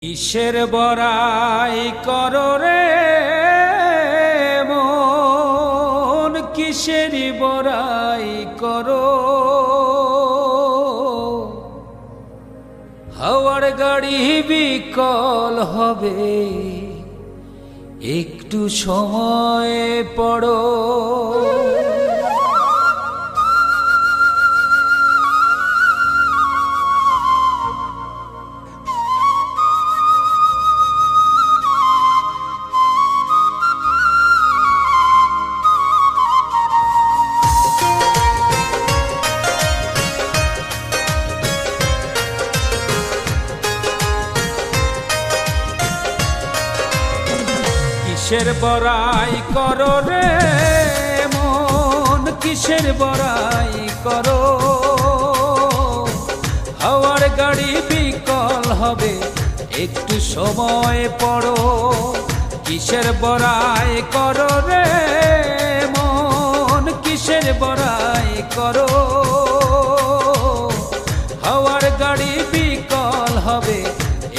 কিসের বড়াই করো রে মন, কিসের বড়াই করো। হাওয়ার গাড়ি বিকল হবে, একটু সময় পড়ো। কিসের বড়াই করো রে মন, কিসের বড়াই করো। হাওয়ার গাড়ি বিকল হবে, একটু সময় পড়ো। কিসের বড়াই করো রে মন, কিসের বড়াই করো। হাওয়ার গাড়ি বিকল হবে,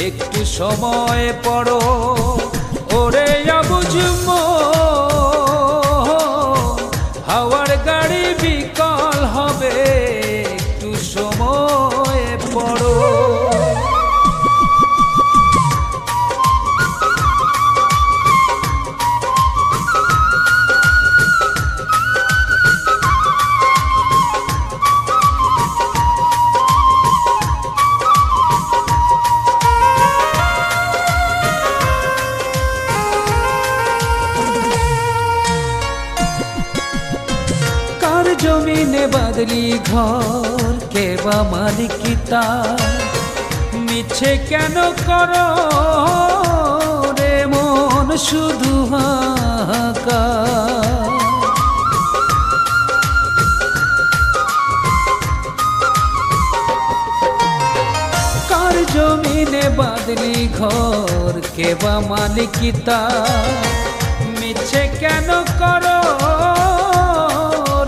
একটু সময় পড়ো। ওরে বুঝব হাওয়ার গাড়ি বিকল হবে, একটু সময় পড়ো। জমিনে বাদলি ঘর, কে বা মালিকিতা। মিছে কেন করো রে মন শুধু হাহাকার। কার জমিনে বাদলি ঘর, কে বা মালিকিতা। মিছে কেন করো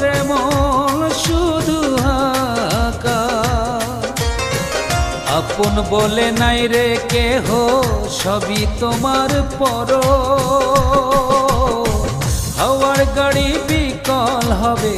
রে মন শুধু হাহাকার। আপন বলে নাই রে কেহ, সবই তোমার পর। হাওয়ার গাড়ি বিকল হবে,